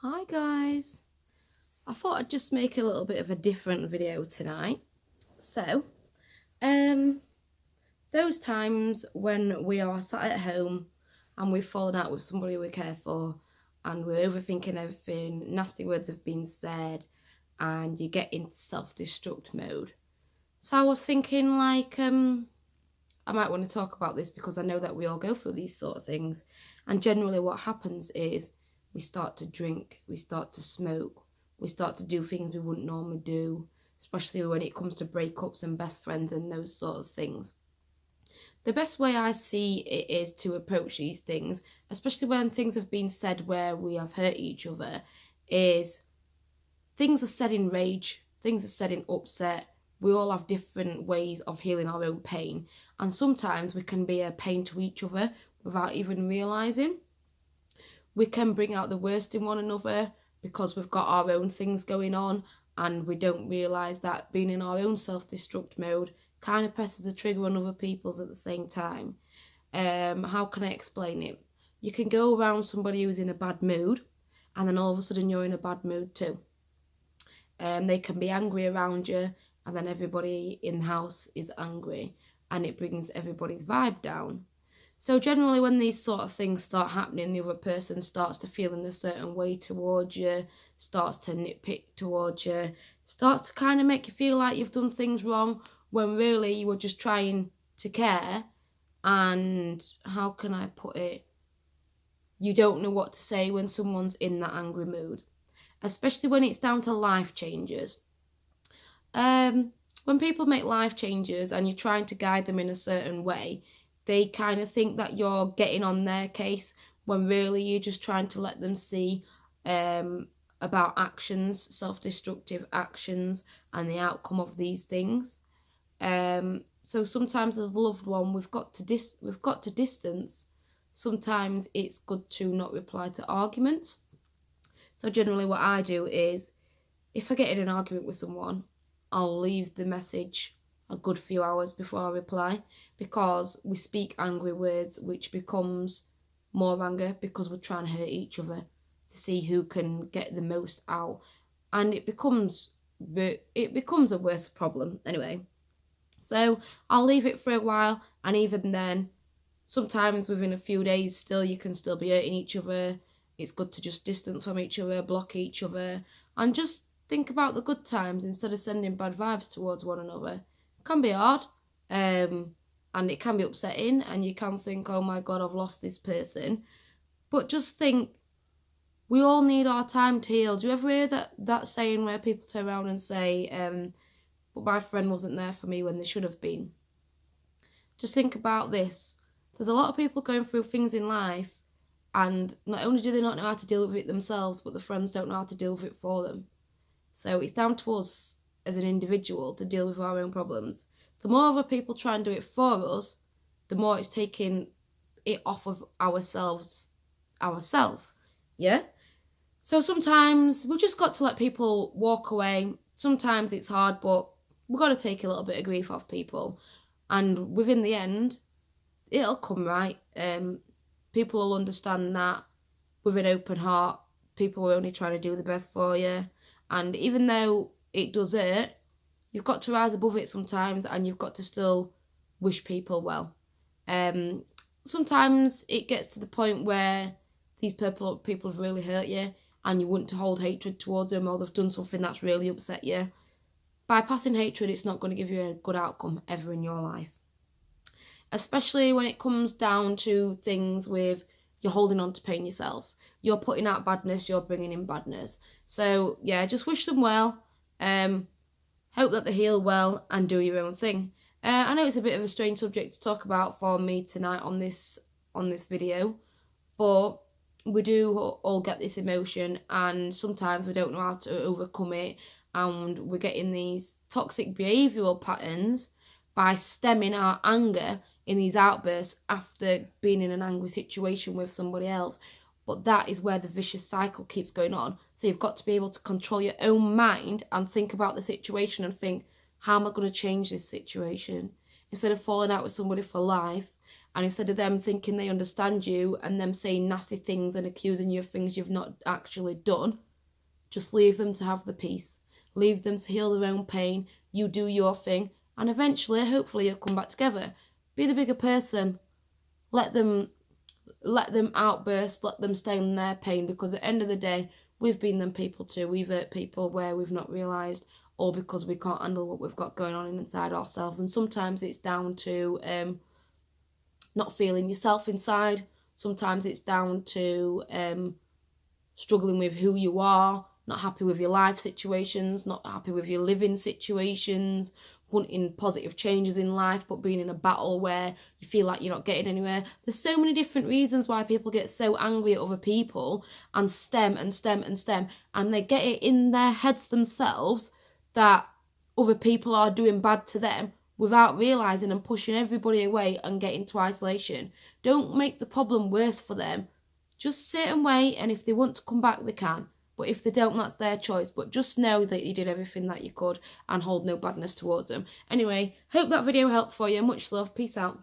Hi guys, I thought I'd just make a little bit of a different video tonight. So, those times when we are sat at home and we've fallen out with somebody we care for and we're overthinking everything, nasty words have been said, and you get into self-destruct mode. So I was thinking I might want to talk about this because I know that we all go through these sort of things, and generally what happens is we start to drink, we start to smoke, we start to do things we wouldn't normally do, especially when it comes to breakups and best friends and those sort of things. The best way I see it is to approach these things, especially when things have been said where we have hurt each other, is things are said in rage, things are said in upset. We all have different ways of healing our own pain, and sometimes we can be a pain to each other without even realising. We can bring out the worst in one another because we've got our own things going on and we don't realise that being in our own self-destruct mode kind of presses a trigger on other people's at the same time. How can I explain it? You can go around somebody who's in a bad mood and then all of a sudden you're in a bad mood too. They can be angry around you and then everybody in the house is angry and it brings everybody's vibe down. So generally when these sort of things start happening, the other person starts to feel in a certain way towards you, starts to nitpick towards you, starts to kind of make you feel like you've done things wrong when really you were just trying to care. And how can I put it? You don't know what to say when someone's in that angry mood, especially when it's down to life changes. When people make life changes and you're trying to guide them in a certain way, they kind of think that you're getting on their case when really you're just trying to let them see about actions, self-destructive actions, and the outcome of these things. So sometimes as a loved one, we've got to distance. Sometimes it's good to not reply to arguments. So generally what I do is, if I get in an argument with someone, I'll leave the message a good few hours before I reply, because we speak angry words, which becomes more anger because we're trying to hurt each other to see who can get the most out, and it becomes a worse problem anyway. So I'll leave it for a while, and even then, sometimes within a few days still you can still be hurting each other. It's good to just distance from each other, block each other, and just think about the good times instead of sending bad vibes towards one another. It can be hard, and it can be upsetting, and you can think, oh my god, I've lost this person. But just think, we all need our time to heal. Do you ever hear that saying where people turn around and say, but my friend wasn't there for me when they should have been? Just think about this. There's a lot of people going through things in life, and not only do they not know how to deal with it themselves, but the friends don't know how to deal with it for them. So it's down to us as an individual to deal with our own problems. The more other people try and do it for us, the more it's taking it off of ourselves. Yeah? So sometimes we've just got to let people walk away. Sometimes it's hard, but we've got to take a little bit of grief off people. And within the end, it'll come right. People will understand that with an open heart. People are only trying to do the best for you. And even though it does hurt, you've got to rise above it sometimes, and you've got to still wish people well. Sometimes it gets to the point where these people have really hurt you, and you want to hold hatred towards them, or they've done something that's really upset you. Bypassing hatred, it's not going to give you a good outcome ever in your life. Especially when it comes down to things with you're holding on to pain yourself. You're putting out badness, you're bringing in badness. So, yeah, just wish them well. Hope that they heal well and do your own thing. I know it's a bit of a strange subject to talk about for me tonight on this video, but we do all get this emotion, and sometimes we don't know how to overcome it, and we're getting these toxic behavioural patterns by stemming our anger in these outbursts after being in an angry situation with somebody else. But that is where the vicious cycle keeps going on. So you've got to be able to control your own mind and think about the situation and think, how am I going to change this situation? Instead of falling out with somebody for life And instead of them thinking they understand you and them saying nasty things and accusing you of things you've not actually done, just leave them to have the peace. Leave them to heal their own pain. You do your thing. And eventually, hopefully, you'll come back together. Be the bigger person. Let them outburst. Let them stay in their pain. Because at the end of the day, we've been them people too. We've hurt people where we've not realised, or because we can't handle what we've got going on inside ourselves. And sometimes it's down to not feeling yourself inside. Sometimes it's down to struggling with who you are, not happy with your life situations, not happy with your living situations, wanting positive changes in life, but being in a battle where you feel like you're not getting anywhere. There's so many different reasons why people get so angry at other people and stem, and they get it in their heads themselves that other people are doing bad to them without realising, and pushing everybody away and getting to isolation. Don't make the problem worse for them. Just sit and wait, and if they want to come back, they can. But if they don't, that's their choice. But just know that you did everything that you could and hold no badness towards them. Anyway, hope that video helped for you. Much love. Peace out.